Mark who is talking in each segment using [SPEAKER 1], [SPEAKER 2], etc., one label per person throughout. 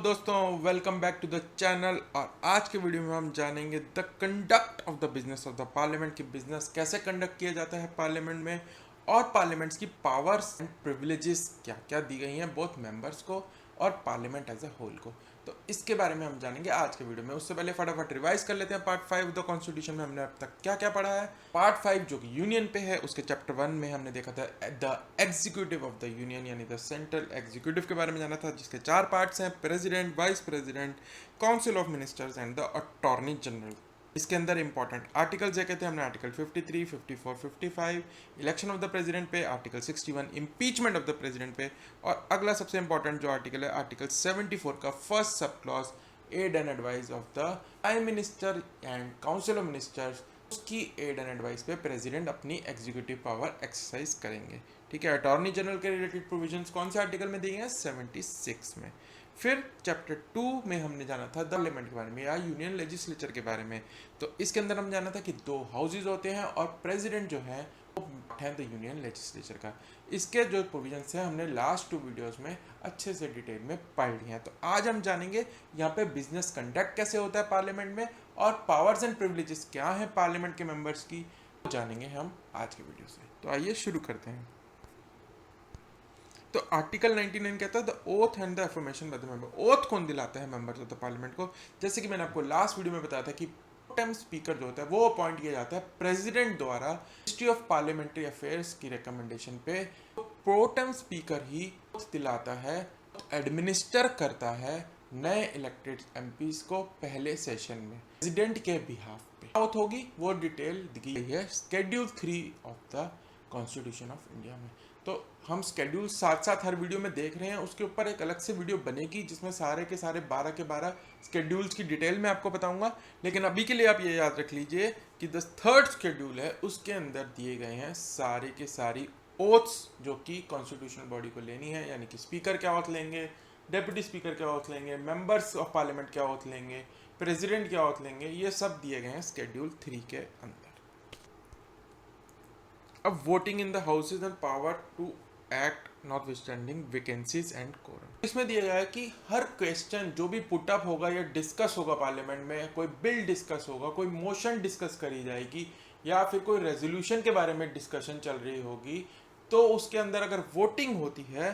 [SPEAKER 1] दोस्तों, welcome back to the channel. और आज के वीडियो में हम जानेंगे the conduct of the business of the parliament की बिजनेस कैसे कंडक्ट किया जाता है पार्लियामेंट में, और पार्लियामेंट्स की पावर्स एंड प्रिविलेजेस क्या क्या दी गई हैं बोथ मेंबर्स को और पार्लियामेंट एज अ होल को। तो इसके बारे में हम जानेंगे आज के वीडियो में। उससे पहले फटाफट रिवाइज कर लेते हैं पार्ट 5 द कॉन्स्टिट्यूशन में हमने अब तक क्या क्या पढ़ा है। पार्ट 5 जो कि यूनियन पे है, उसके चैप्टर 1 में हमने देखा था the executive of the union यानी द सेंट्रल एग्जीक्यूटिव के बारे में जाना था, जिसके 4 पार्ट्स हैं: president, vice president, council of ministers and the attorney general. इसके अंदर इंपॉर्टेंट आर्टिकल्स देखे थे हमने, article 53, 54, 55 election of the president पे, article 61 impeachment of the president पे, और अगला सबसे इंपॉर्टेंट जो आर्टिकल है आर्टिकल 74 का first sub clause aid and advice of the prime minister and council of ministers. उसकी एड एंड एडवाइस पे प्रेसिडेंट अपनी एग्जीक्यूटिव पावर एक्सरसाइज करेंगे। ठीक है, अटॉर्नी जनरल के रिलेटेड प्रोविजंस कौन से आर्टिकल में दिए हैं? 76 में। फिर चैप्टर 2 में हमने जाना था पार्लियामेंट के बारे में या यूनियन लेजिस्लेचर के बारे में। तो इसके अंदर हम जाना था कि 2 हाउसेज होते हैं और प्रेसिडेंट जो है वो है द यूनियन लेजिस्लेचर का। इसके जो प्रोविजंस हैं हमने लास्ट 2 वीडियोस में अच्छे से डिटेल में पढ़ लिए हैं। तो आज हम जानेंगे यहाँ पे बिजनेस कंडक्ट कैसे होता है पार्लियामेंट में, और पावर्स एंड प्रिविलेजेस क्या हैं पार्लियामेंट के मेंबर्स की, जानेंगे हम आज के वीडियो से। तो आइए शुरू करते हैं। तो आर्टिकल 99 कहता है the oath and the affirmation by the member. Oath कौन दिलाता है मेंबर्स ऑफ द पार्लियामेंट को? जैसे कि मैंने आपको लास्ट वीडियो में बताया था कि प्रोटेम स्पीकर जो होता है वो अपॉइंट किया जाता है प्रेसिडेंट द्वारा मिनिस्ट्री ऑफ पार्लियामेंट्री अफेयर्स की रिकमेंडेशन पे। प्रोटेम स्पीकर ही ओथ दिलाता है, एडमिनिस्टर करता है नए इलेक्टेड एमपीज को पहले सेशन में प्रेसिडेंट के बिहाफ पे। ओथ होगी वो डिटेल दी गई है schedule 3 of the constitution of India में। तो हम स्केड्यूल साथ साथ हर वीडियो में देख रहे हैं, उसके ऊपर एक अलग से वीडियो बनेगी जिसमें सारे के सारे 12 के 12 स्केड्यूल्स की डिटेल में आपको बताऊंगा। लेकिन अभी के लिए आप ये याद रख लीजिए कि द थर्ड स्केड्यूल है, उसके अंदर दिए गए हैं सारे के सारी ओथ्स जो कि कॉन्स्टिट्यूशनल बॉडी को लेनी है, यानी कि स्पीकर क्या ओथ लेंगे, डेप्यूटी स्पीकर क्या ओथ लेंगे, मेंबर्स ऑफ पार्लियामेंट क्या ओथ लेंगे, प्रेसिडेंट क्या ओथ लेंगे, ये सब दिए गए हैं स्केड्यूल 3 के अंदर। अब voting in the houses and power to act notwithstanding vacancies and quorum. इसमें दिया गया है कि हर क्वेश्चन जो भी पुट अप होगा या डिस्कस होगा पार्लियामेंट में, कोई बिल डिस्कस होगा, कोई मोशन डिस्कस करी जाएगी या फिर कोई रेजोल्यूशन के बारे में डिस्कशन चल रही होगी, तो उसके अंदर अगर वोटिंग होती है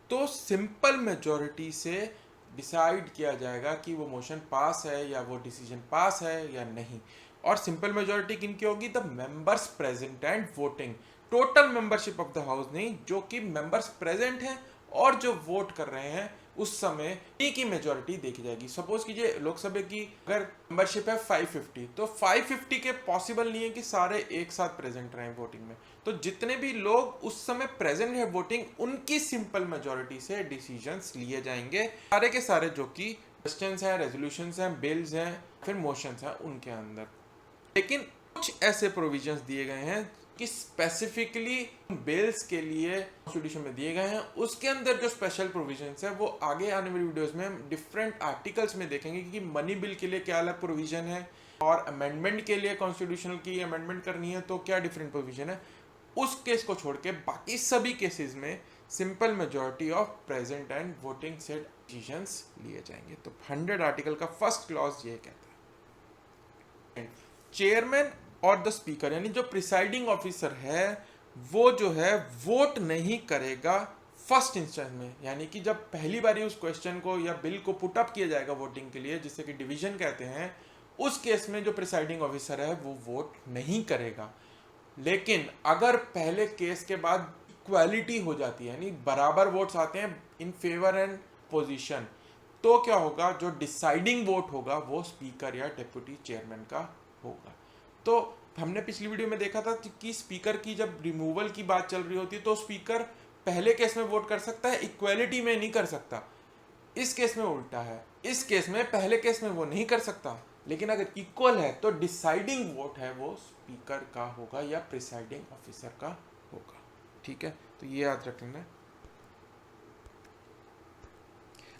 [SPEAKER 1] तो सिंपल मेजॉरिटी से डिसाइड किया जाएगा कि वो मोशन पास है या वो डिसीजन पास है या नहीं। और सिंपल मेजॉरिटी किनकी होगी? The members present and voting. Total membership of the house नहीं, जो कि मेंबर्स प्रेजेंट हैं और जो वोट कर रहे हैं उस समय एक की मेजॉरिटी देखी जाएगी। सपोज कीजिए लोकसभा की अगर मेंबरशिप है 550, तो 550 के पॉसिबल नहीं है कि सारे एक साथ प्रेजेंट रहें वोटिंग में। तो जितने भी लोग उस समय प्रेजेंट है वोटिंग, उनकी सिंपल मेजॉरिटी से डिसीजंस लिए जाएंगे, सारे के सारे जो कि क्वेश्चंस हैं, रेजोल्यूशंस हैं, बिल्स हैं, फिर मोशंस हैं उनके अंदर। लेकिन कुछ ऐसे प्रोविजंस दिए गए हैं कि स्पेसिफिकली बिल्स के लिए कॉन्स्टिट्यूशन में दिए गए हैं। उसके अंदर जो स्पेशल प्रोविजंस है वो आगे आने वाली वीडियोस में हम डिफरेंट आर्टिकल्स में देखेंगे कि मनी बिल के लिए क्या अलग प्रोविजन है और अमेंडमेंट के लिए कॉन्स्टिट्यूशन की अमेंडमेंट करनी है तो क्या डिफरेंट प्रोविजन है। उस केस को छोड़ के बाकी सभी केसेस में simple majority of present and voting से डिसीजंस लिए जाएंगे। तो 100 आर्टिकल का फर्स्ट क्लॉज ये कहता है चेयरमैन और द स्पीकर यानी जो प्रिसाइडिंग ऑफिसर है वो जो है वोट नहीं करेगा फर्स्ट इंस्टेंस में, यानी कि जब पहली बारी उस क्वेश्चन को या बिल को पुट अप किया जाएगा वोटिंग के लिए, जिसे कि डिवीजन कहते हैं, उस केस में जो प्रिसाइडिंग ऑफिसर है वो वोट नहीं करेगा। लेकिन अगर पहले केस के बाद इक्वालिटी हो जाती है, यानी बराबर वोट्स आते हैं इन फेवर एंड पोजीशन, तो क्या होगा? जो डिसाइडिंग वोट होगा वो स्पीकर या डेप्यूटी चेयरमैन का होगा। तो हमने पिछली वीडियो में देखा था कि स्पीकर की जब रिमूवल की बात चल रही होती है तो स्पीकर पहले केस में वोट कर सकता है, इक्वालिटी में नहीं कर सकता। इस केस में उल्टा है, इस केस में पहले केस में वो नहीं कर सकता, लेकिन अगर इक्वल है तो डिसाइडिंग वोट है वो स्पीकर का होगा या प्रिसाइडिंग ऑफिसर का होगा। ठीक है, तो ये याद रख लेना।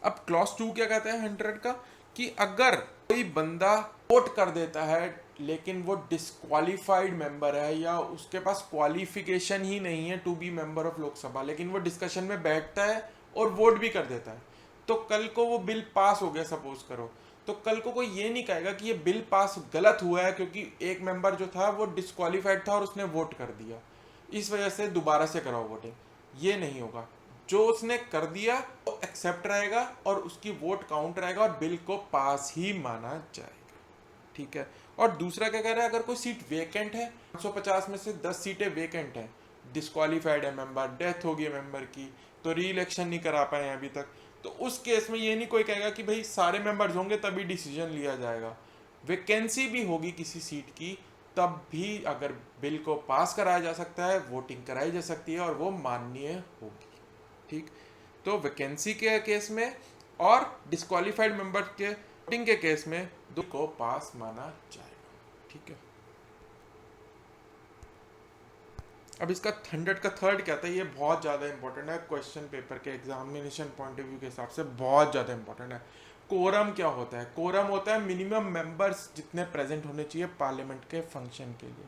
[SPEAKER 1] अब क्लॉज 2 क्या कहता है 100 का, कि अगर कोई बंदा वोट कर देता है लेकिन वो डिस्क्वालीफाइड मेंबर है या उसके पास क्वालिफिकेशन ही नहीं है to be member of Lok Sabha, लेकिन वो डिस्कशन में बैठता है और वोट भी कर देता है, तो कल को वो बिल पास हो गया सपोज करो, तो कल को कोई ये नहीं कहेगा कि ये बिल पास गलत हुआ है क्योंकि एक मेंबर जो था वो डिस्क्वालीफाइड था और उसने वोट कर दिया, इस वजह से दोबारा से कराओ वोटिंग। ये नहीं होगा, जो उसने कर दिया वो एक्सेप्ट रहेगा और उसकी वोट काउंट रहेगा और बिल को पास ही माना जाएगा। ठीक है। और दूसरा क्या कह रहा है, अगर कोई सीट वेकेंट है, 150 में से 10 सीटें वेकेंट है, डिस्क्वालीफाइड है मेंबर, डेथ हो गई है मेंबर की, तो री इलेक्शन नहीं करा पाए अभी तक, तो उस केस में ये नहीं कोई कहेगा कि भाई सारे मेंबर्स होंगे तभी डिसीजन लिया जाएगा। वैकेंसी भी होगी किसी सीट की, तब भी अगर बिल को पास कराया जा सकता है, वोटिंग कराई जा सकती है और वो माननीय होगी। ठीक। तो वैकेंसी के केस में और डिस्क्वालीफाइड मेंबर के वोटिंग के केस में दो को पास माना जाएगा। ठीक है। अब इसका 100 का थर्ड क्या था, ये बहुत ज़्यादा इंपॉर्टेंट है, क्वेश्चन पेपर के एग्जामिनेशन पॉइंट ऑफ व्यू के हिसाब से बहुत ज़्यादा इंपॉर्टेंट है। कोरम क्या होता है? कोरम होता है मिनिमम मेंबर्स जितने प्रेजेंट होने चाहिए पार्लियामेंट के फंक्शन के लिए,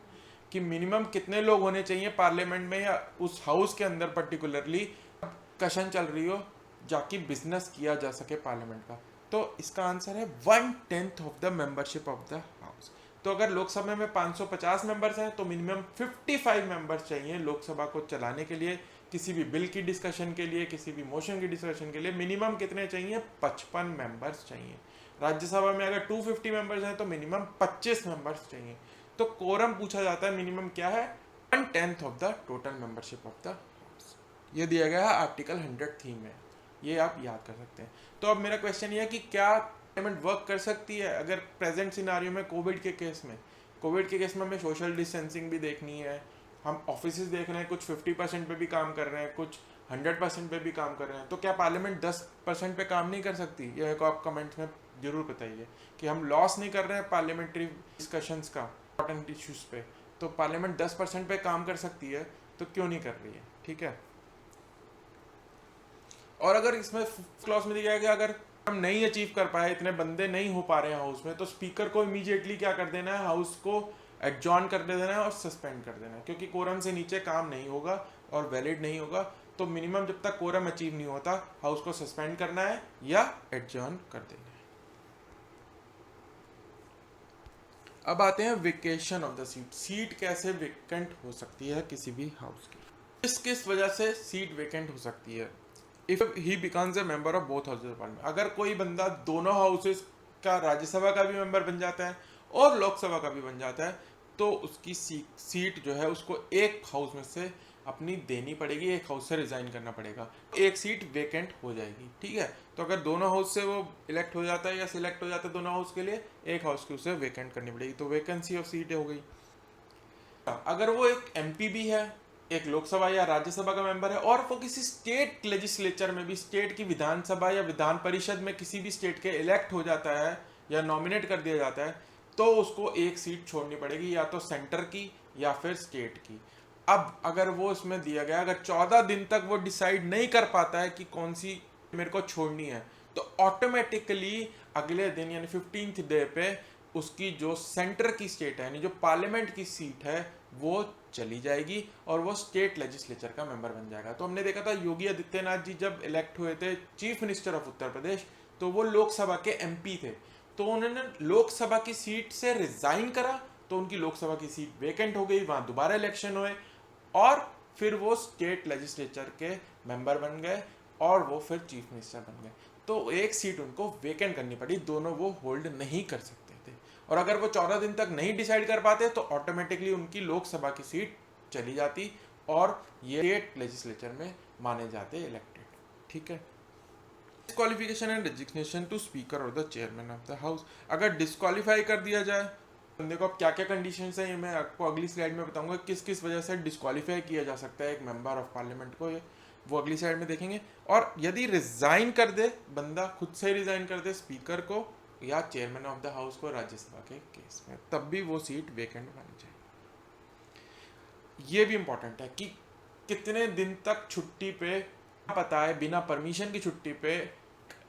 [SPEAKER 1] कि मिनिमम कितने लोग होने चाहिए पार्लियामेंट में या उस हाउस के अंदर पर्टिकुलरली डिस्कशन चल रही हो जाकि बिजनेस किया जा सके पार्लियामेंट का। तो इसका आंसर है 1/10 of the membership of the house. तो अगर लोकसभा में 550 मेंबर्स हैं तो मिनिमम 55 मेंबर्स चाहिए लोकसभा को चलाने के लिए, किसी भी बिल की डिस्कशन के लिए, किसी भी मोशन की डिस्कशन के लिए मिनिमम कितने चाहिए? 55 मेंबर्स चाहिए। राज्यसभा में अगर 250 मेंबर्स हैं तो मिनिमम 25 मेंबर्स चाहिए। तो कोरम पूछा जाता है मिनिमम क्या है? 1/10 of the total membership of the house. ये दिया गया है आर्टिकल 103 में, ये आप याद कर सकते हैं। तो अब मेरा क्वेश्चन ये है कि क्या पार्लियामेंट वर्क कर सकती है अगर प्रेजेंट सिनारियो में कोविड के केस में हमें सोशल डिस्टेंसिंग भी देखनी है, हम ऑफिसेज देख रहे हैं कुछ 50% पे भी काम कर रहे हैं, कुछ 100% पे भी काम कर रहे हैं, तो क्या पार्लियामेंट 10% पे काम नहीं कर सकती? ये को आप कमेंट्स में जरूर बताइए कि हम लॉस नहीं कर रहे हैं पार्लियामेंट्री डिस्कशंस का इंपॉर्टेंट इश्यूज पे, तो पार्लियामेंट 10% पे काम कर सकती है, तो क्यों नहीं कर रही है? ठीक है। और अगर इसमें क्लॉज में दिया है कि अगर हम नहीं अचीव कर पाए, इतने बंदे नहीं हो पा रहे हैं हाउस में, तो स्पीकर को इमीडिएटली क्या कर देना है? हाउस को एडजॉर्न कर देना है और सस्पेंड कर देना है, क्योंकि कोरम से नीचे काम नहीं होगा और वैलिड नहीं होगा। तो मिनिमम जब तक कोरम अचीव नहीं होता हाउस को सस्पेंड करना है या एडजॉर्न कर देना है। अब आते हैं vacation of the seat. Seat कैसे वेकेंट हो सकती है किसी भी हाउस की? किस वजह से सीट वेकेंट हो सकती है? If he becomes a member of both houses of parliament, अगर कोई बंदा दोनों हाउसेज का, राज्यसभा का भी मेंबर बन जाता है और लोकसभा का भी बन जाता है, तो उसकी सीट जो है उसको एक हाउस में से अपनी देनी पड़ेगी, एक हाउस से रिजाइन करना पड़ेगा, एक सीट वेकेंट हो जाएगी। ठीक है। तो अगर दोनों हाउस से वो इलेक्ट हो जाता है या सिलेक्ट हो जाता है दोनों हाउस के लिए, एक हाउस की उसे वेकेंट करनी पड़ेगी, तो वैकेंसी ऑफ सीट हो गई। अगर वो एक एमपी भी है, एक लोकसभा या राज्यसभा का मेंबर है और वो किसी स्टेट लेजिस्लेचर में भी, स्टेट की विधानसभा या विधान परिषद में किसी भी स्टेट के इलेक्ट हो जाता है या नॉमिनेट कर दिया जाता है, तो उसको एक सीट छोड़नी पड़ेगी, या तो सेंटर की या फिर स्टेट की। अब अगर वो इसमें दिया गया, अगर 14 दिन तक वो डिसाइड नहीं कर पाता है कि कौन सी मेरे को छोड़नी है, तो ऑटोमेटिकली अगले दिन यानी 15th डे पे उसकी जो सेंटर की स्टेट है यानी जो पार्लियामेंट की सीट है वो चली जाएगी और वो स्टेट लेजिस्लेचर का मेंबर बन जाएगा। तो हमने देखा था योगी आदित्यनाथ जी जब इलेक्ट हुए थे chief minister of Uttar Pradesh, तो वो लोकसभा के एमपी थे, तो उन्होंने लोकसभा की सीट से रिजाइन करा, तो उनकी लोकसभा की सीट वेकेंट हो गई, वहां दोबारा इलेक्शन हुए और फिर वो स्टेट लेजिस्लेचर के मेंबर बन गए और वो फिर चीफ मिनिस्टर बन गए। तो एक सीट उनको वेकेंट करनी पड़ी, दोनों वो होल्ड नहीं कर सकते थे। और अगर वो 14 दिन तक नहीं डिसाइड कर पाते तो ऑटोमेटिकली उनकी लोकसभा की सीट चली जाती और ये स्टेट लेजिस्लेचर में माने जाते इलेक्टेड। ठीक है। Disqualification and resignation to speaker और the chairman of the house. अगर डिस्क्वालीफाई कर दिया जाए, देखो अब क्या क्या कंडीशंस हैं, ये मैं आपको अगली स्लाइड में बताऊंगा किस किस वजह से डिस्क्वालीफाई किया जा सकता है एक मेंबर ऑफ पार्लियामेंट को, ये वो अगली स्लाइड में देखेंगे। और यदि रिजाइन कर दे बंदा, खुद से रिजाइन कर दे स्पीकर को या चेयरमैन ऑफ द हाउस को राज्यसभा के केस में, तब भी वो सीट वेकेंट मानी जाए। ये भी इंपॉर्टेंट है कि कितने दिन तक छुट्टी पे, पता है बिना परमिशन की छुट्टी पे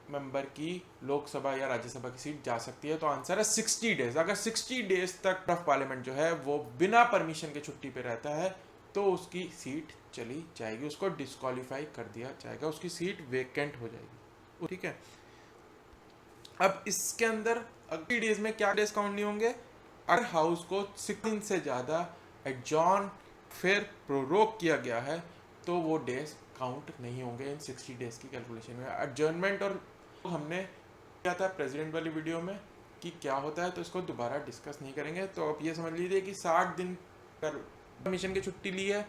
[SPEAKER 1] मेंबर की लोकसभा या राज्यसभा की सीट जा सकती है, तो आंसर है 60 डेज। अगर 60 डेज तक ऑफ पार्लियामेंट जो है वो बिना परमिशन के छुट्टी पे रहता है तो उसकी सीट चली जाएगी, उसको डिस्क्वालीफाई कर दिया जाएगा, उसकी सीट वेकेंट हो जाएगी। ठीक है। अब इसके अंदर अगली डेज में क्या डेज काउंट नहीं होंगे, अगर हाउस को 6 दिन से ज़्यादा एडजॉर्न फिर प्रोरोक किया गया है तो वो डेज काउंट नहीं होंगे इन 60 डेज की कैलकुलेशन में। एडजर्नमेंट और हमने किया था प्रेसिडेंट वाली वीडियो में कि क्या होता है, तो इसको दोबारा डिस्कस नहीं करेंगे। तो आप ये समझ लीजिए कि 60 दिन पर कमीशन की छुट्टी ली है,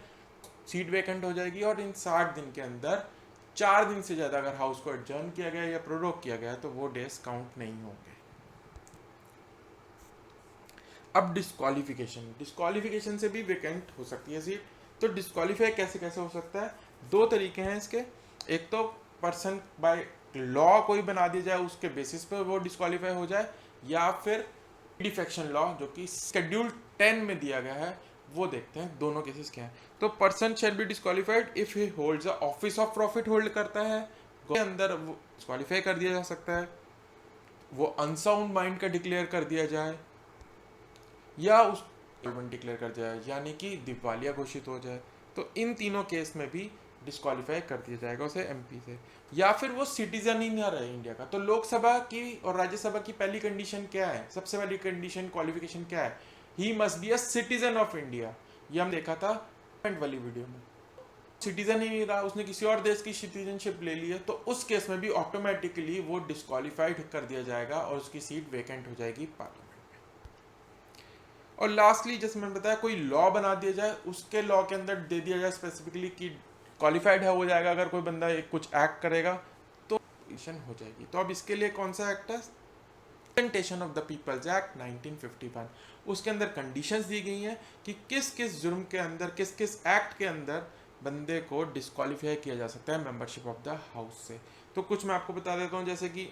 [SPEAKER 1] सीट वैकेंट हो जाएगी और इन 60 दिन के अंदर 4 दिन से ज़्यादा अगर हाउस को एडजर्न किया गया या प्रोरोक किया गया तो वो डेज काउंट नहीं होंगे। अब डिस्क्वालिफिकेशन से भी वैकेंट हो सकती है सीट। तो डिस्क्वालीफाई कैसे कैसे हो सकता है, दो तरीके हैं इसके। एक तो पर्सन बाय लॉ कोई बना दिया जाए, उसके बेसिस पे वो डिस्क्वालीफाई हो जाए, या फिर डिफेक्शन लॉ जो कि शेड्यूल 10 में दिया गया है, वो देखते हैं दोनों केसेस क्या हैं। तो person shall be disqualified if he holds a office of profit hold करता है, के अंदर वो डिस्क्वालीफाई कर दिया जा सकता है, वो अनसाउंड माइंड का डिक्लेयर कर दिया जाए, या उस डिक्लेयर कर दिया जाए यानी कि दिवालिया घोषित हो जाए। तो इन तीनों केस में भी डिस्क्वालीफाई कर दिया जाएगा उसे एमपी से, या फिर वो सिटीजन ही ना रहे इंडिया का। तो लोकसभा की और राज्यसभा की पहली कंडीशन क्या है, सबसे पहली कंडीशन क्वालिफिकेशन क्या है, he must be a citizen of India. ये हम देखा था वाली वीडियो में। सिटीजन ही नहीं रहा, उसने किसी और देश की सिटीजनशिप ले ली है, तो उस केस में भी ऑटोमेटिकली वो डिस्क्वालीफाइड कर दिया जाएगा और उसकी सीट वेकेंट हो जाएगी पार्लियामेंट। और लास्टली जैसे मैंने बताया, कोई लॉ बना दिया जाए, उसके लॉ के अंदर दे दिया जाए स्पेसिफिकली कि क्वालिफाइड है हो जाएगा अगर कोई बंदा एक कुछ एक्ट करेगा तो इलेक्शन हो जाएगी। तो अब इसके लिए कौन सा एक्ट है, representation of the people's act 1951। उसके अंदर कंडीशंस दी गई हैं कि किस किस जुर्म के अंदर, किस किस एक्ट के अंदर बंदे को डिस्क्वालीफाई किया जा सकता है मेंबरशिप ऑफ द हाउस से। तो कुछ मैं आपको बता देता हूँ, जैसे कि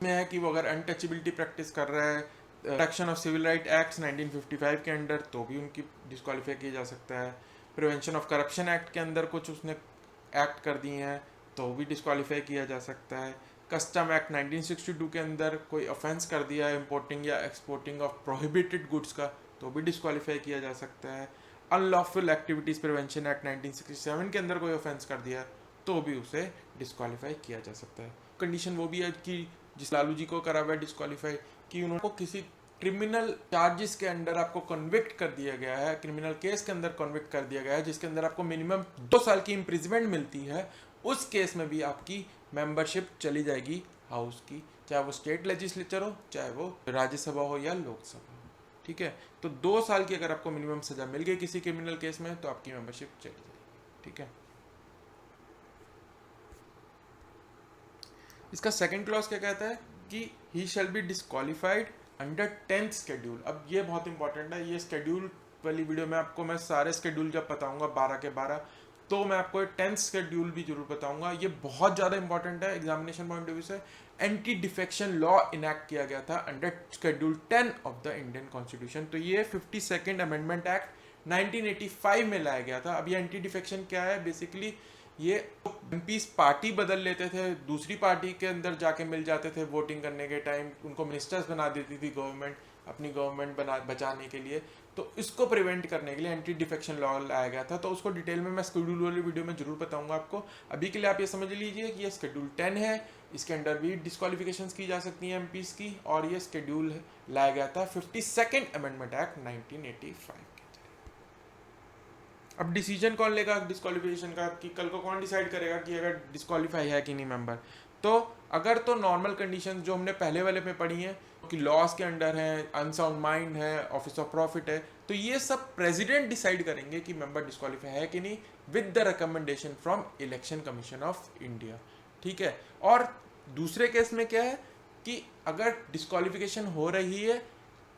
[SPEAKER 1] में है कि वो अगर अनटचेबिलिटी प्रैक्टिस कर रहा है protection of civil right acts 1955 के अंडर, तो भी उनकी डिस्क्वालीफाई किया जा सकता है। प्रिवेंशन ऑफ करप्शन एक्ट के अंदर कुछ उसने एक्ट कर दिए हैं तो भी डिस्क्वालीफाई किया जा सकता है। कस्टम एक्ट 1962 के अंदर कोई ऑफेंस कर दिया है इम्पोर्टिंग या एक्सपोर्टिंग ऑफ प्रोहिबिटेड गुड्स का, तो भी डिस्क्वालीफाई किया जा सकता है। अनलॉफुल एक्टिविटीज़ प्रिवेंशन एक्ट 1967 के अंदर कोई ऑफेंस कर दिया तो भी उसे डिस्क्वालीफाई किया जा सकता है। कंडीशन वो भी है कि जिस लालू जी को करा हुआ है डिस्क्वालीफाई, कि उनको किसी क्रिमिनल चार्जेस के अंडर आपको कन्विक्ट कर दिया गया है, क्रिमिनल केस के अंदर कन्विक्ट कर दिया गया है जिसके अंदर आपको मिनिमम 2 साल की इम्प्रिजमेंट मिलती है, उस केस में भी आपकी मेंबरशिप चली जाएगी हाउस की, चाहे वो स्टेट लेजिस्लेचर हो, चाहे वो राज्यसभा हो या लोकसभा हो। ठीक है, तो 2 साल की अगर आपको मिनिमम सजा मिल गई किसी क्रिमिनल केस में तो आपकी मेंबरशिप चली जाएगी। ठीक है, इसका सेकंड क्लॉज क्या कहता है कि he shall be disqualified under 10th schedule. अब ये बहुत इंपॉर्टेंट है, ये शेड्यूल वाली वीडियो में आपको मैं सारे शेड्यूल जब बताऊंगा 12 के 12, तो मैं आपको 10th शेड्यूल भी जरूर बताऊंगा। ये बहुत ज़्यादा इंपॉर्टेंट है एग्जामिनेशन पॉइंट ऑफ व्यू से। एंटी डिफेक्शन लॉ इनैक्ट किया गया था under schedule 10 of the Indian constitution. तो ये 52nd अमेंडमेंट एक्ट 1985 में लाया गया था। अब ये एंटी डिफेक्शन क्या है, बेसिकली ये एमपीज पार्टी बदल लेते थे, दूसरी पार्टी के अंदर जाके मिल जाते थे वोटिंग करने के टाइम, उनको मिनिस्टर्स बना देती थी गवर्नमेंट अपनी गवर्नमेंट बचाने के लिए। तो इसको प्रिवेंट करने के लिए एंटी डिफेक्शन लॉ लाया गया था। तो उसको डिटेल में मैं शेड्यूल वाली वीडियो में जरूर बताऊंगा आपको। अभी के लिए आप ये समझ लीजिए कि ये शेड्यूल 10 है, इसके अंडर भी डिस्क्वालिफिकेशन की जा सकती हैं एमपीज की, और ये शेड्यूल लाया गया था 52nd अमेंडमेंट एक्ट 1985। अब डिसीजन कौन लेगा डिस्क्वालिफिकेशन का, कि कल को कौन डिसाइड करेगा कि अगर डिस्क्वालीफाई है कि नहीं मेंबर। तो अगर तो नॉर्मल कंडीशंस जो हमने पहले वाले में पढ़ी हैं कि लॉस के अंडर है, अनसाउंड माइंड है, ऑफिस ऑफ प्रॉफिट है, तो ये सब प्रेसिडेंट डिसाइड करेंगे कि मेंबर डिस्क्वालीफाई है कि नहीं with the recommendation from election commission of India. ठीक है, और दूसरे केस में क्या है कि अगर डिस्क्वालिफिकेशन हो रही है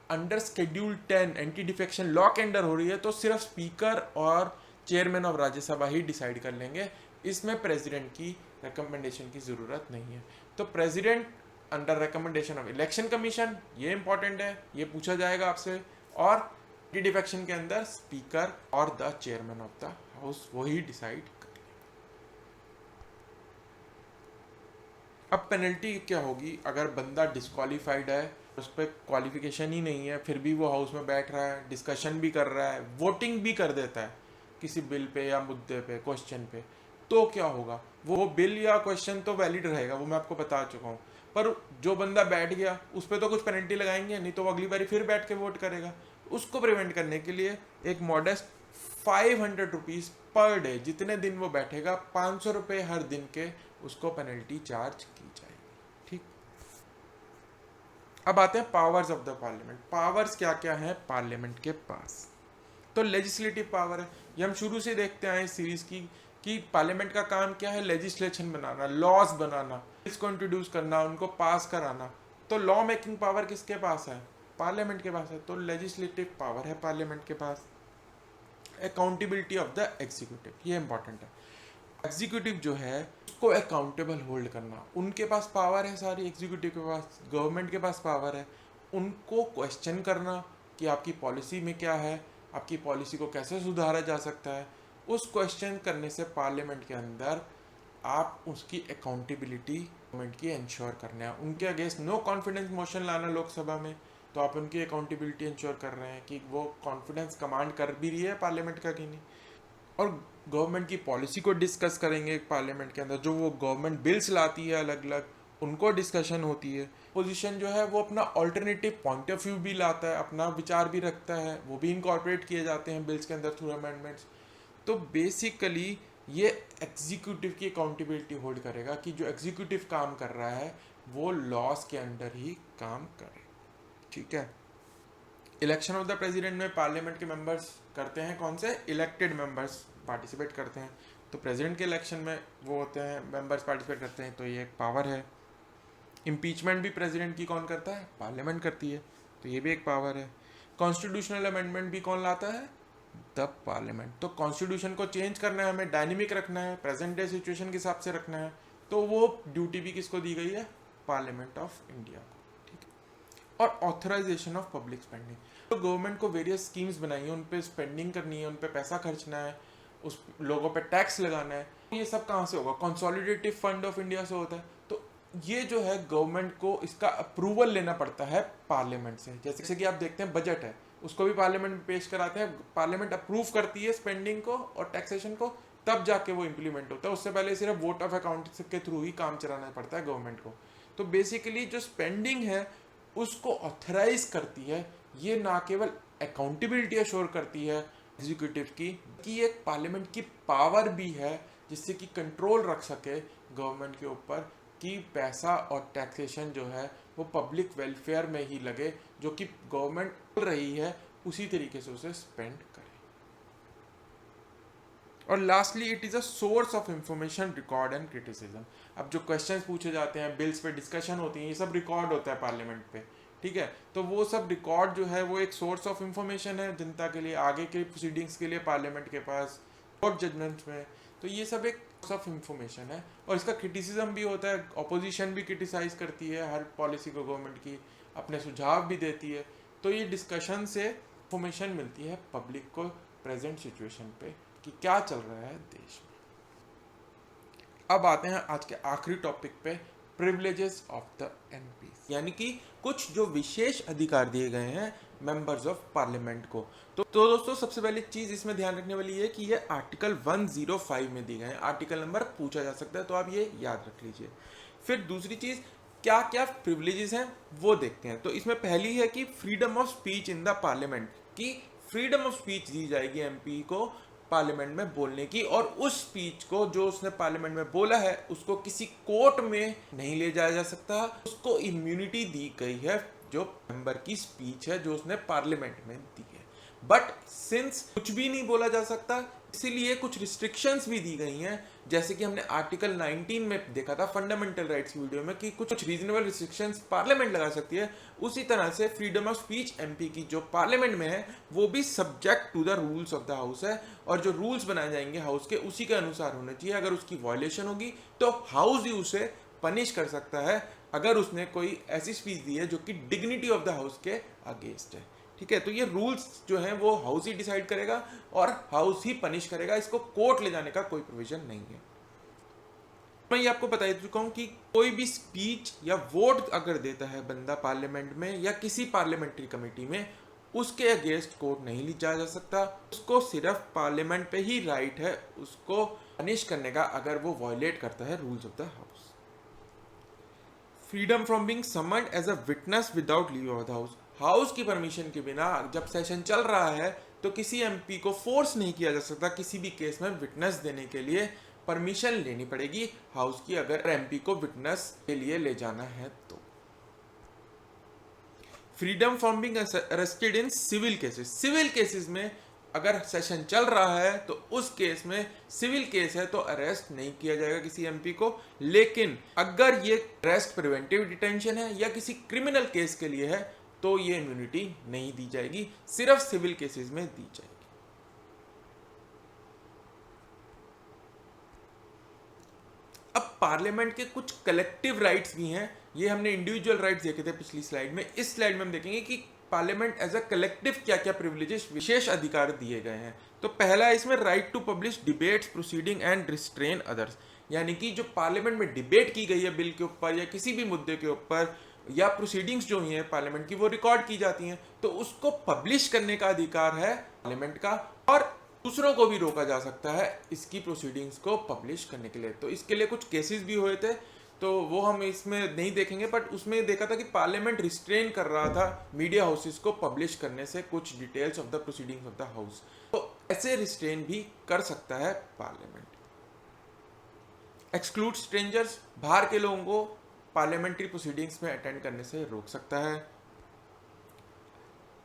[SPEAKER 1] under schedule 10 anti defection law के अंडर हो रही है, तो सिर्फ स्पीकर और chairman of Rajya Sabha he decide कर लेंगे, इसमें प्रेसिडेंट की रिकमेंडेशन की ज़रूरत नहीं है। तो president under recommendation of election commission, ये इंपॉर्टेंट है, ये पूछा जाएगा आपसे। और एंटी डिफेक्शन के अंदर स्पीकर और the chairman of the house वही डिसाइड कर लेंगे। अब पेनल्टी क्या होगी अगर बंदा डिस्क्वालीफाइड है, उस पर क्वालिफिकेशन ही नहीं है, फिर भी वो हाउस में बैठ रहा है, डिस्कशन भी कर रहा है, वोटिंग भी कर देता है किसी बिल पे या मुद्दे पे, क्वेश्चन पे, तो क्या होगा, वो बिल या क्वेश्चन तो वैलिड रहेगा, वो मैं आपको बता चुका हूँ, पर जो बंदा बैठ गया उस पर तो कुछ पेनल्टी लगाएंगे नहीं, तो वो अगली बारी फिर बैठ के वोट करेगा। उसको प्रिवेंट करने के लिए एक मॉडेस्ट 500 रुपीज़ पर डे, जितने दिन वो बैठेगा 500 रुपये हर दिन के उसको पेनल्टी चार्ज की जाएगी। ठीक, अब आते हैं powers of the parliament. Powers क्या क्या है पार्लियामेंट के पास? तो लेजिस्लेटिव पावर है, ये हम शुरू से देखते आए इस सीरीज की कि पार्लियामेंट का काम क्या है, लेजिस्लेशन बनाना, लॉज बनाना, बिल्स को इंट्रोड्यूस करना, उनको पास कराना। तो लॉ मेकिंग पावर किसके पास है? पार्लियामेंट के पास है। तो लेजिस्लेटिव पावर है पार्लियामेंट के पास। अकाउंटेबिलिटी ऑफ द एग्जीक्यूटिव, ये इंपॉर्टेंट है। एग्जीक्यूटिव जो है उसको अकाउंटेबल होल्ड करना, उनके पास पावर है सारी, एग्जीक्यूटिव के पास, गवर्नमेंट के पास पावर है उनको क्वेश्चन करना कि आपकी पॉलिसी में क्या है, आपकी पॉलिसी को कैसे सुधारा जा सकता है। उस क्वेश्चन करने से पार्लियामेंट के अंदर आप उसकी अकाउंटेबिलिटी गवर्नमेंट की इंश्योर करना है। उनके अगेंस्ट नो कॉन्फिडेंस मोशन लाना लोकसभा में, तो आप उनकी अकाउंटेबिलिटी इंश्योर कर रहे हैं कि वो कॉन्फिडेंस कमांड कर भी रही है पार्लियामेंट का कि नहीं। और गवर्नमेंट की पॉलिसी को डिस्कस करेंगे पार्लियामेंट के अंदर, जो वो गवर्नमेंट बिल्स लाती है अलग अलग, उनको डिस्कशन होती है। पोजीशन जो है वो अपना ऑल्टरनेटिव पॉइंट ऑफ व्यू भी लाता है, अपना विचार भी रखता है, वो भी इनकॉर्पोरेट किए जाते हैं बिल्स के अंदर थ्रू अमेंडमेंट्स। तो बेसिकली ये एग्जीक्यूटिव की अकाउंटेबिलिटी होल्ड करेगा कि जो एग्जीक्यूटिव काम कर रहा है वो लॉस के अंडर ही काम करे। ठीक है, इलेक्शन ऑफ द प्रेसिडेंट में पार्लियामेंट के मेंबर्स करते हैं, कौन से? इलेक्टेड मेंबर्स पार्टिसिपेट करते हैं। तो प्रेसिडेंट के इलेक्शन में वो होते हैं मेंबर्स पार्टिसिपेट करते हैं, तो ये एक पावर है। इम्पीचमेंट भी प्रेसिडेंट की कौन करता है? पार्लियामेंट करती है, तो ये भी एक पावर है। कॉन्स्टिट्यूशनल अमेंडमेंट भी कौन लाता है? The parliament. तो कॉन्स्टिट्यूशन को चेंज करना है, हमें डायनेमिक रखना है, प्रेजेंट डे सिचुएशन के हिसाब से रखना है, तो वो ड्यूटी भी किसको दी गई है? पार्लियामेंट ऑफ इंडिया को। ठीक है, और ऑथराइजेशन ऑफ पब्लिक स्पेंडिंग, तो गवर्नमेंट को वेरियस स्कीम्स बनाई है, उन पे स्पेंडिंग करनी है, उन पे पैसा खर्चना है, उस लोगों पे टैक्स लगाना है, ये सब कहाँ से होगा? कंसोलिडेटिव फंड ऑफ इंडिया से होता है। तो ये जो है गवर्नमेंट को इसका अप्रूवल लेना पड़ता है पार्लियामेंट से। जैसे कि आप देखते हैं बजट है, उसको भी पार्लियामेंट में पेश कराते हैं, पार्लियामेंट अप्रूव करती है स्पेंडिंग को और टैक्सेशन को, तब जाके वो इम्प्लीमेंट होता है। उससे पहले सिर्फ वोट ऑफ अकाउंट के थ्रू ही काम चलाना पड़ता है गवर्नमेंट को। तो बेसिकली जो स्पेंडिंग है उसको ऑथराइज करती है, ये ना केवल अकाउंटेबिलिटी अश्योर करती है एग्जीक्यूटिव की, कि एक पार्लियामेंट की पावर भी है जिससे कि कंट्रोल रख सके गवर्नमेंट के ऊपर कि पैसा और टैक्सेशन जो है वो पब्लिक वेलफेयर में ही लगे, जो कि गवर्नमेंट बोल रही है उसी तरीके से उसे स्पेंड करे। और lastly it is a source of information, record and criticism. अब जो क्वेश्चंस पूछे जाते हैं, बिल्स पे डिस्कशन होती है, ये सब रिकॉर्ड होता है पार्लियामेंट पे। ठीक है, तो वो सब रिकॉर्ड जो है वो एक सोर्स ऑफ इंफॉर्मेशन है जनता के लिए, आगे के प्रोसीडिंग्स के लिए पार्लियामेंट के पास, कोर्ट जजमेंट्स में। तो ये सब एक सोर्स ऑफ इंफॉर्मेशन है, और इसका क्रिटिसिज्म भी होता है, अपोजिशन भी क्रिटिसाइज करती है हर पॉलिसी को गवर्नमेंट की, अपने सुझाव भी देती है। तो ये डिस्कशन से इंफॉर्मेशन मिलती है पब्लिक को प्रेजेंट सिचुएशन पे कि क्या चल रहा है देश में। अब आते हैं आज के आखिरी टॉपिक पे, प्रिविलेजेस ऑफ द एमपीज, यानी कि कुछ जो विशेष अधिकार दिए गए हैं मेंबर्स ऑफ पार्लियामेंट को। तो दोस्तों सबसे पहली चीज इसमें ध्यान रखने वाली है कि ये आर्टिकल 105 में दिए गए हैं, आर्टिकल नंबर पूछा जा सकता है, तो आप ये याद रख लीजिए। फिर दूसरी चीज क्या क्या प्रिविलेजेस हैं वो देखते हैं। तो इसमें पहली है कि freedom of speech in the parliament, की फ्रीडम ऑफ स्पीच दी जाएगी एमपी को पार्लियामेंट में बोलने की, और उस स्पीच को जो उसने पार्लियामेंट में बोला है उसको किसी कोर्ट में नहीं ले जाया जा सकता, उसको इम्यूनिटी दी गई है जो मेंबर की स्पीच है जो उसने पार्लियामेंट में दी है। बट सिंस कुछ भी नहीं बोला जा सकता, इसीलिए कुछ रिस्ट्रिक्शंस भी दी गई हैं, जैसे कि हमने आर्टिकल 19 में देखा था फंडामेंटल राइट्स की वीडियो में कि कुछ रीजनेबल रिस्ट्रिक्शंस पार्लियामेंट लगा सकती है। उसी तरह से फ्रीडम ऑफ स्पीच एमपी की जो पार्लियामेंट में है वो भी subject to the rules of the house है, और जो रूल्स बनाए जाएंगे हाउस के उसी के अनुसार होने चाहिए। अगर उसकी वायलेशन होगी तो हाउस ही उसे पनिश कर सकता है, अगर उसने कोई ऐसी स्पीच दी है जो कि डिग्निटी ऑफ द हाउस के अगेंस्ट है। ठीक है, तो ये रूल्स जो हैं वो हाउस ही डिसाइड करेगा और हाउस ही पनिश करेगा, इसको कोर्ट ले जाने का कोई प्रोविजन नहीं है। मैं ये आपको बता चुका हूं कि कोई भी स्पीच या वोट अगर देता है बंदा पार्लियामेंट में या किसी पार्लियामेंट्री कमेटी में, उसके अगेंस्ट कोर्ट नहीं लिया जा सकता। उसको सिर्फ पार्लियामेंट पे ही राइट है उसको पनिश करने का अगर वो वायलेट करता है rules of the house. Freedom from being summoned as a witness without leave of the house. House की परमिशन के बिना जब सेशन चल रहा है तो किसी एमपी को फोर्स नहीं किया जा सकता किसी भी केस में विटनेस देने के लिए। परमिशन लेनी पड़ेगी हाउस की अगर एमपी को विटनेस के लिए ले जाना है तो। Freedom from being arrested in civil cases. Civil cases में अगर सेशन चल रहा है तो उस केस में सिविल केस है तो अरेस्ट नहीं किया जाएगा किसी एमपी को। लेकिन अगर ये अरेस्ट प्रिवेंटिव डिटेंशन है या किसी क्रिमिनल केस के लिए है तो ये इम्यूनिटी नहीं दी जाएगी, सिर्फ सिविल केसेस में दी जाएगी। अब पार्लियामेंट के कुछ कलेक्टिव राइट्स भी हैं। ये हमने इंडिविजुअल राइट्स देखे थे पिछली स्लाइड में। इस स्लाइड में हम देखेंगे कि पार्लियामेंट एज अ कलेक्टिव क्या क्या प्रिविलेजेस विशेष अधिकार दिए गए हैं। तो पहला है इसमें right to publish debates proceeding and restrain others, यानी कि जो पार्लियामेंट में डिबेट की गई है बिल के ऊपर या किसी भी मुद्दे के ऊपर या प्रोसीडिंग्स जो हुई हैं पार्लियामेंट की वो रिकॉर्ड की जाती हैं तो उसको पब्लिश करने का अधिकार है पार्लियामेंट का। और दूसरों को भी रोका जा सकता है इसकी प्रोसीडिंग्स को पब्लिश करने के लिए। तो इसके लिए कुछ केसेस भी हुए थे तो वो हम इसमें नहीं देखेंगे, बट उसमें देखा था कि पार्लियामेंट रिस्ट्रेन कर रहा था मीडिया हाउसेस को पब्लिश करने से कुछ details of the proceedings of the house. तो ऐसे रिस्ट्रेन भी कर सकता है पार्लियामेंट। एक्सक्लूड स्ट्रेंजर्स, बाहर के लोगों को पार्लियामेंट्री प्रोसीडिंग्स में अटेंड करने से रोक सकता है।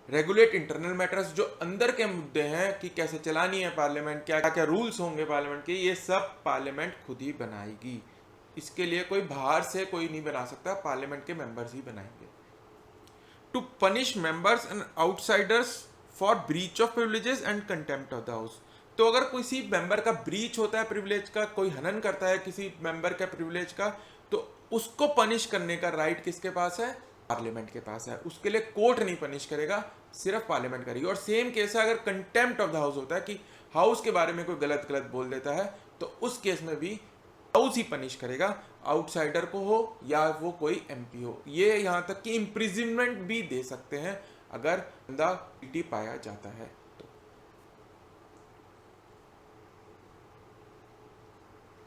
[SPEAKER 1] रेगुलेट इंटरनल मैटर्स, जो अंदर के मुद्दे हैं कि कैसे चलानी है पार्लियामेंट, क्या क्या रूल्स होंगे पार्लियामेंट के, ये सब पार्लियामेंट खुद ही बनाएगी। इसके लिए कोई बाहर से कोई नहीं बना सकता, पार्लियामेंट के मेंबर्स ही बनाएंगे। To punish members and outsiders for breach of privileges and contempt of the house. तो अगर किसी मेंबर का ब्रीच होता है प्रिविलेज का, कोई हनन करता है किसी मेंबर का प्रिविलेज का, तो उसको पनिश करने का राइट किसके पास है? पार्लियामेंट के पास है। उसके लिए कोर्ट नहीं पनिश करेगा, सिर्फ पार्लियामेंट करेगी। और सेम केस है अगर कंटेम्प्ट ऑफ द हाउस होता है कि हाउस के बारे में कोई गलत गलत बोल देता है तो उस केस में भी हाउस ही पनिश करेगा, आउटसाइडर को हो या वो कोई एमपी हो। ये यहाँ तक कि इम्प्रिजनमेंट भी दे सकते हैं अगर बंदा गिल्टी पाया जाता है तो।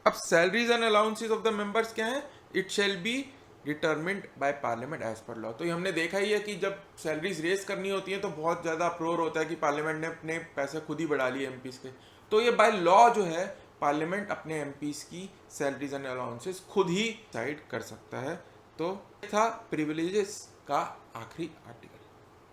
[SPEAKER 1] अब salaries and allowances of the members क्या है? It shall be determined by parliament as per law. तो ये हमने देखा ही है कि जब सैलरीज रेस करनी होती है तो बहुत ज़्यादा अप्रोर होता है कि पार्लियामेंट ने अपने पैसे खुद ही बढ़ा लिए एमपीज़ के। तो ये बाय लॉ जो है पार्लियामेंट अपने एमपीज़ की सैलरीज एंड अलाउंसेस खुद ही डिसाइड कर सकता है। तो ये था प्रिविलेजेस का आखिरी आर्टिकल।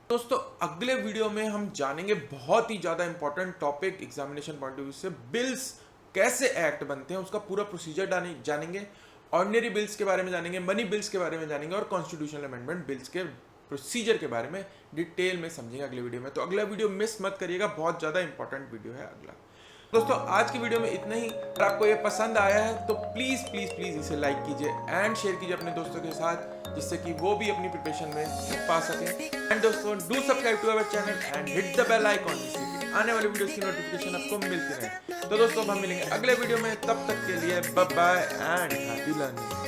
[SPEAKER 1] दोस्तों अगले वीडियो में हम जानेंगे बहुत ही ज़्यादा important topic examination point of view से, बिल्स कैसे एक्ट बनते हैं उसका पूरा प्रोसीजर जानेंगे। ऑर्डिनरी बिल्स के बारे में जानेंगे, मनी बिल्स के बारे में जानेंगे और कॉन्स्टिट्यूशनल अमेंडमेंट बिल्स के प्रोसीजर के बारे में डिटेल में समझेंगे अगले वीडियो में। तो अगला वीडियो मिस मत करिएगा, बहुत ज़्यादा इंपॉर्टेंट वीडियो है अगला। दोस्तों आज की वीडियो में इतना ही। अगर आपको ये पसंद आया है तो प्लीज़ प्लीज़ प्लीज़ इसे लाइक कीजिए एंड शेयर कीजिए अपने दोस्तों के साथ, जिससे कि वो भी अपनी प्रिपरेशन में हेल्प पा सकें। एंड दोस्तों do subscribe to our channel and hit the bell icon, जिससे कि आने वाले वीडियोस की नोटिफिकेशन आपको मिलती रहे। तो दोस्तों हम मिलेंगे अगले वीडियो में, तब तक के लिए bye bye and happy learning.